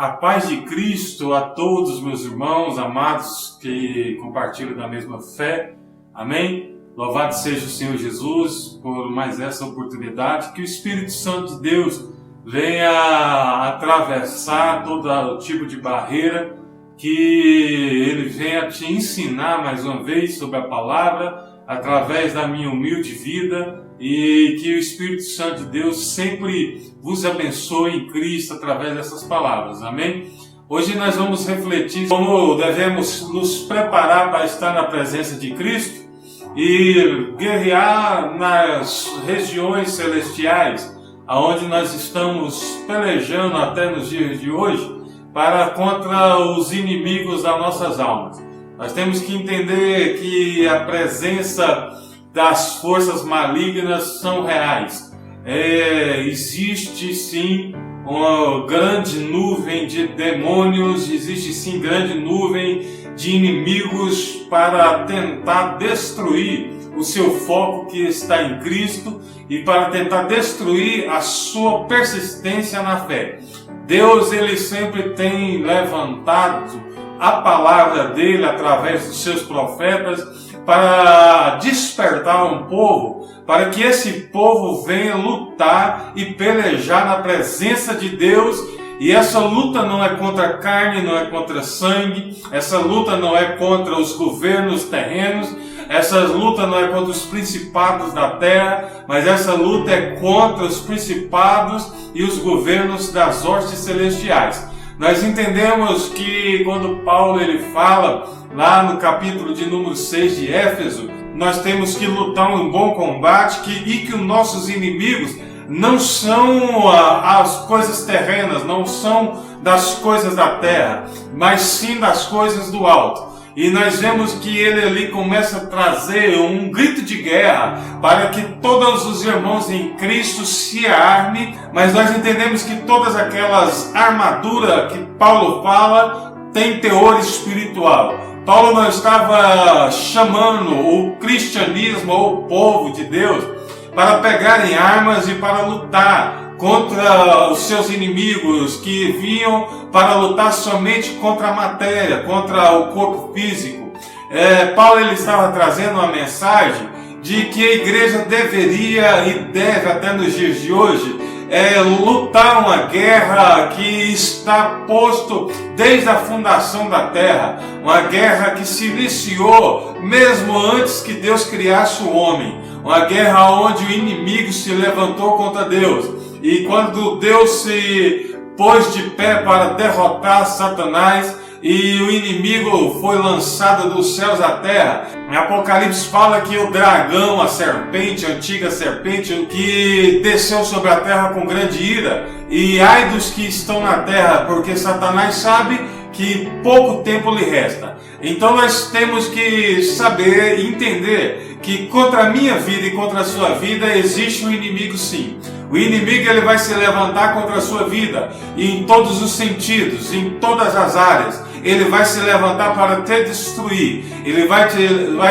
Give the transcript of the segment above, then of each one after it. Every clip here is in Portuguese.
A paz de Cristo a todos meus irmãos amados que compartilham da mesma fé. Amém? Louvado seja o Senhor Jesus por mais essa oportunidade. Que o Espírito Santo de Deus venha atravessar todo tipo de barreira. Que Ele venha te ensinar mais uma vez sobre a palavra através da minha humilde vida. E que o Espírito Santo de Deus sempre vos abençoe em Cristo através dessas palavras. Amém? Hoje nós vamos refletir como devemos nos preparar para estar na presença de Cristo e guerrear nas regiões celestiais, aonde nós estamos pelejando até nos dias de hoje, contra os inimigos das nossas almas. Nós temos que entender que a presença das forças malignas são reais. Existe sim uma grande nuvem de demônios, existe sim grande nuvem de inimigos para tentar destruir o seu foco que está em Cristo e para tentar destruir a sua persistência na fé. Deus, Ele sempre tem levantado a palavra dele através dos seus profetas para despertar um povo, para que esse povo venha lutar e pelejar na presença de Deus. E essa luta não é contra a carne, não é contra sangue, essa luta não é contra os governos terrenos, essa luta não é contra os principados da terra, mas essa luta é contra os principados e os governos das hostes celestiais. Nós entendemos que quando Paulo ele fala lá no capítulo de número 6 de Éfeso, nós temos que lutar um bom combate e que os nossos inimigos não são as coisas terrenas, não são das coisas da terra, mas sim das coisas do alto. E nós vemos que ele ali começa a trazer um grito de guerra para que todos os irmãos em Cristo se armem, mas nós entendemos que todas aquelas armaduras que Paulo fala têm teor espiritual. Paulo não estava chamando o cristianismo ou o povo de Deus para pegarem armas e para lutar contra os seus inimigos que vinham para lutar somente contra a matéria, contra o corpo físico. Paulo ele estava trazendo uma mensagem de que a igreja deveria e deve até nos dias de hoje lutar uma guerra que está posto desde a fundação da terra, uma guerra que se iniciou mesmo antes que Deus criasse o homem, uma guerra onde o inimigo se levantou contra Deus. E quando Deus se pôs de pé para derrotar Satanás e o inimigo foi lançado dos céus à terra, em Apocalipse fala que o dragão, a serpente, a antiga serpente, que desceu sobre a terra com grande ira, e ai dos que estão na terra, porque Satanás sabe que pouco tempo lhe resta. Então nós temos que saber e entender que contra a minha vida e contra a sua vida existe um inimigo sim. O inimigo ele vai se levantar contra a sua vida em todos os sentidos, em todas as áreas. Ele vai se levantar para te destruir. Ele vai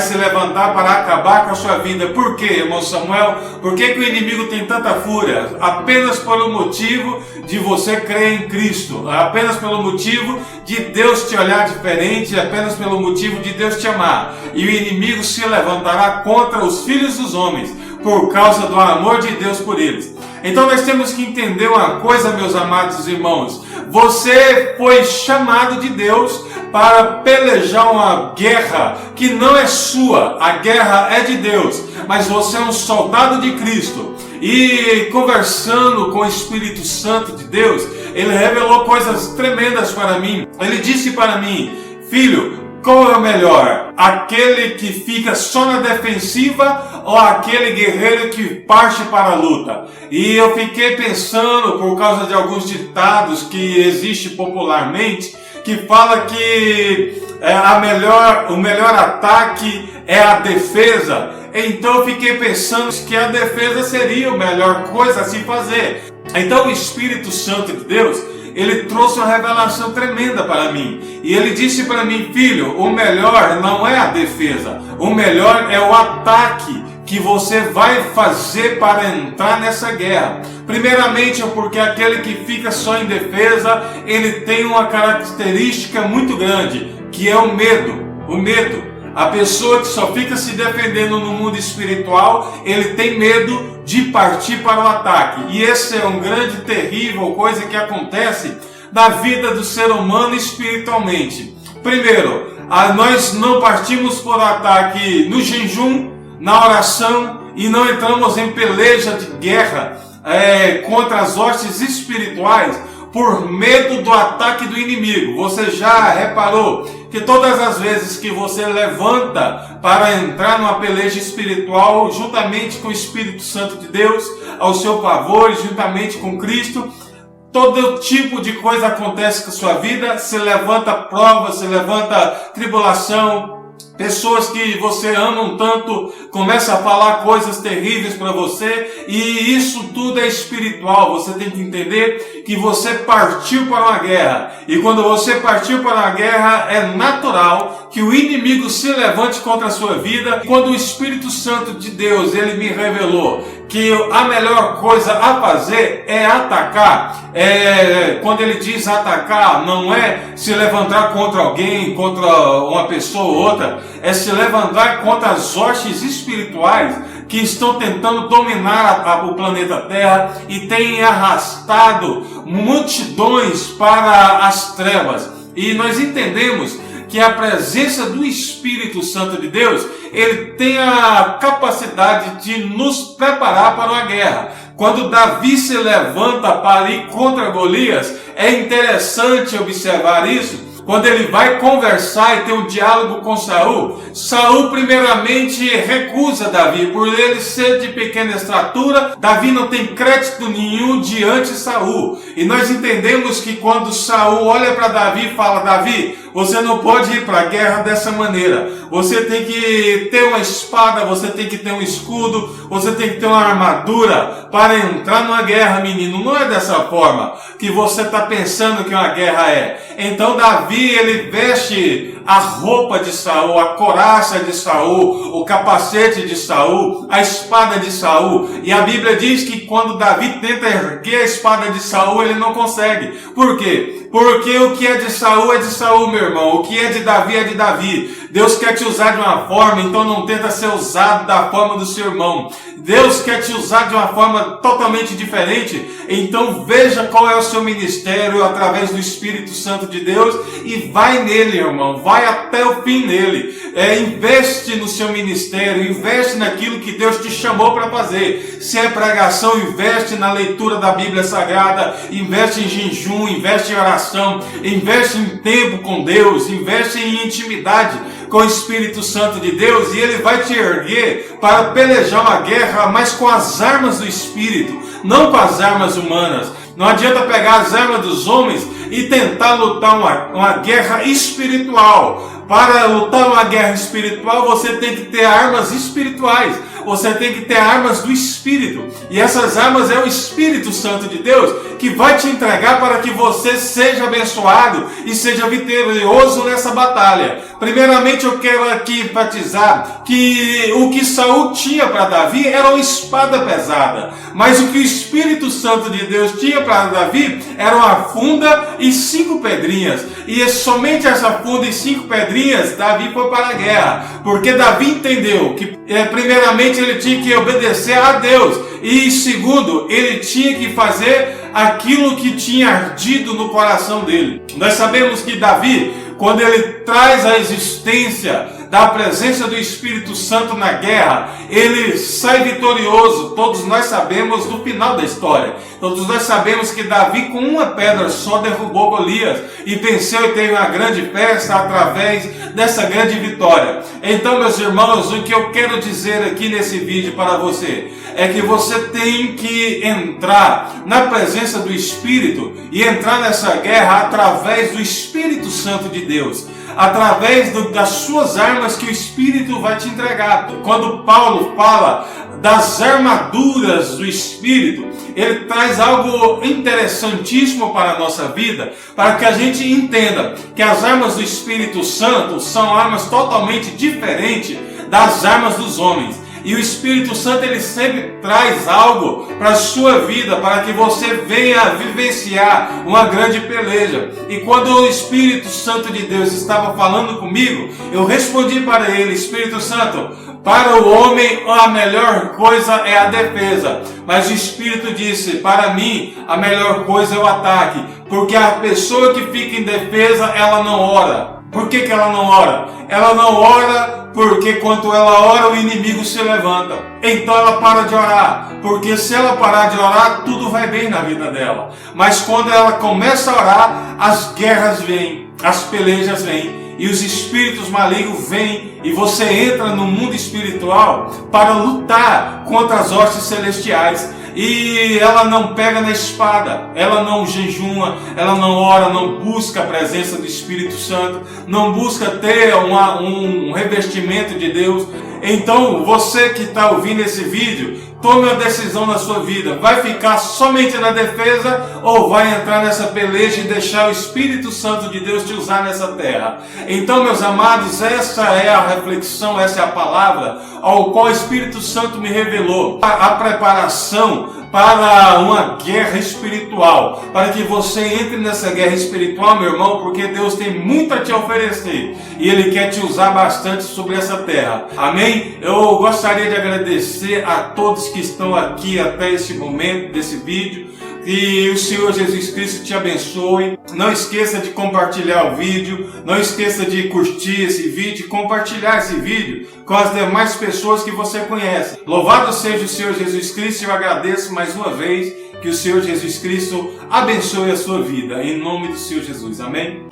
se levantar para acabar com a sua vida. Por quê, irmão Samuel? Por que o inimigo tem tanta fúria? Apenas pelo motivo de você crer em Cristo. Apenas pelo motivo de Deus te olhar diferente. Apenas pelo motivo de Deus te amar. E o inimigo se levantará contra os filhos dos homens por causa do amor de Deus por eles. Então nós temos que entender uma coisa, meus amados irmãos. Você foi chamado de Deus para pelejar uma guerra que não é sua. A guerra é de Deus, mas você é um soldado de Cristo. E conversando com o Espírito Santo de Deus, ele revelou coisas tremendas para mim. Ele disse para mim: filho, qual é o melhor? Aquele que fica só na defensiva ou aquele guerreiro que parte para a luta? E eu fiquei pensando, por causa de alguns ditados que existem popularmente, que fala que o melhor ataque é a defesa. Então eu fiquei pensando que a defesa seria a melhor coisa a se fazer. Então o Espírito Santo de Deus, ele trouxe uma revelação tremenda para mim. E ele disse para mim: filho, o melhor não é a defesa. O melhor é o ataque que você vai fazer para entrar nessa guerra. Primeiramente, é porque aquele que fica só em defesa, ele tem uma característica muito grande, que é o medo. O medo. A pessoa que só fica se defendendo no mundo espiritual, ele tem medo de partir para o ataque. E esse é um grande, terrível coisa que acontece na vida do ser humano espiritualmente. Primeiro, nós não partimos por ataque no jejum, na oração, e não entramos em peleja de guerra contra as hostes espirituais por medo do ataque do inimigo. Você já reparou que todas as vezes que você levanta para entrar numa peleja espiritual, juntamente com o Espírito Santo de Deus, ao seu favor, juntamente com Cristo, todo tipo de coisa acontece com a sua vida, se levanta prova, se levanta tribulação, pessoas que você ama tanto começam a falar coisas terríveis para você, e isso tudo é espiritual. Você tem que entender que você partiu para uma guerra, e quando você partiu para uma guerra, é natural que o inimigo se levante contra a sua vida. Quando o Espírito Santo de Deus, ele me revelou que a melhor coisa a fazer é atacar. Quando ele diz atacar, não é se levantar contra alguém, contra uma pessoa ou outra, é se levantar contra as hostes espirituais que estão tentando dominar o planeta Terra e têm arrastado multidões para as trevas. E nós entendemos que a presença do Espírito Santo de Deus, ele tem a capacidade de nos preparar para uma guerra. Quando Davi se levanta para ir contra Golias, é interessante observar isso. Quando ele vai conversar e ter um diálogo com Saul, Saul primeiramente recusa Davi, por ele ser de pequena estatura. Davi não tem crédito nenhum diante de Saul. E nós entendemos que quando Saul olha para Davi e fala: Davi, você não pode ir para a guerra dessa maneira. Você tem que ter uma espada, você tem que ter um escudo, você tem que ter uma armadura para entrar numa guerra, menino. Não é dessa forma que você está pensando que uma guerra é. Então Davi, ele veste a roupa de Saul, a couraça de Saul, o capacete de Saul, a espada de Saul. E a Bíblia diz que quando Davi tenta erguer a espada de Saul, ele não consegue. Por quê? Porque o que é de Saul, meu irmão. O que é de Davi é de Davi. Deus quer te usar de uma forma, então não tenta ser usado da forma do seu irmão. Deus quer te usar de uma forma totalmente diferente, então veja qual é o seu ministério através do Espírito Santo de Deus e vai nele, irmão. Vai até o fim nele. Investe no seu ministério, investe naquilo que Deus te chamou para fazer. Se é pregação, investe na leitura da Bíblia Sagrada, investe em jejum, investe em oração, investe em tempo com Deus, investe em intimidade com o Espírito Santo de Deus, e ele vai te erguer para pelejar uma guerra, mas com as armas do Espírito, não com as armas humanas. Não adianta pegar as armas dos homens e tentar lutar uma guerra espiritual. Para lutar uma guerra espiritual, você tem que ter armas espirituais. Você tem que ter armas do Espírito. E essas armas é o Espírito Santo de Deus que vai te entregar para que você seja abençoado e seja vitorioso nessa batalha. Primeiramente, eu quero aqui enfatizar que o que Saul tinha para Davi era uma espada pesada. Mas o que o Espírito Santo de Deus tinha para Davi era uma funda e 5 pedrinhas. E somente essa funda e 5 pedrinhas, Davi foi para a guerra. Porque Davi entendeu que, primeiramente, ele tinha que obedecer a Deus. E segundo, ele tinha que fazer aquilo que tinha ardido no coração dele. Nós sabemos que Davi, quando ele traz a existência da presença do Espírito Santo na guerra, ele sai vitorioso. Todos nós sabemos do final da história. Todos nós sabemos que Davi, com uma pedra só, derrubou Golias e venceu e teve uma grande festa através dessa grande vitória. Então, meus irmãos, o que eu quero dizer aqui nesse vídeo para você é que você tem que entrar na presença do Espírito e entrar nessa guerra através do Espírito Santo de Deus, através das suas armas que o Espírito vai te entregar. Quando Paulo fala das armaduras do Espírito, ele traz algo interessantíssimo para a nossa vida, para que a gente entenda que as armas do Espírito Santo são armas totalmente diferentes das armas dos homens. E o Espírito Santo, ele sempre traz algo para a sua vida, para que você venha a vivenciar uma grande peleja. E quando o Espírito Santo de Deus estava falando comigo, eu respondi para ele: Espírito Santo, para o homem a melhor coisa é a defesa, mas o Espírito disse: para mim a melhor coisa é o ataque, porque a pessoa que fica em defesa, ela não ora. Por que ela não ora? Ela não ora porque quando ela ora, o inimigo se levanta. Então ela para de orar, porque se ela parar de orar, tudo vai bem na vida dela. Mas quando ela começa a orar, as guerras vêm, as pelejas vêm, e os espíritos malignos vêm, e você entra no mundo espiritual para lutar contra as hostes celestiais. E ela não pega na espada, ela não jejuma, ela não ora, não busca a presença do Espírito Santo, não busca ter um revestimento de Deus. Então você que está ouvindo esse vídeo, tome uma decisão na sua vida: vai ficar somente na defesa ou vai entrar nessa peleja e deixar o Espírito Santo de Deus te usar nessa terra? Então, meus amados, essa é a reflexão, essa é a palavra ao qual o Espírito Santo me revelou. A preparação para uma guerra espiritual, para que você entre nessa guerra espiritual, meu irmão, porque Deus tem muito a te oferecer e Ele quer te usar bastante sobre essa terra. Amém? Eu gostaria de agradecer a todos que estão aqui até esse momento desse vídeo. E o Senhor Jesus Cristo te abençoe. Não esqueça de compartilhar o vídeo. Não esqueça de curtir esse vídeo e compartilhar esse vídeo com as demais pessoas que você conhece. Louvado seja o Senhor Jesus Cristo. Eu agradeço mais uma vez. Que o Senhor Jesus Cristo abençoe a sua vida. Em nome do Senhor Jesus. Amém?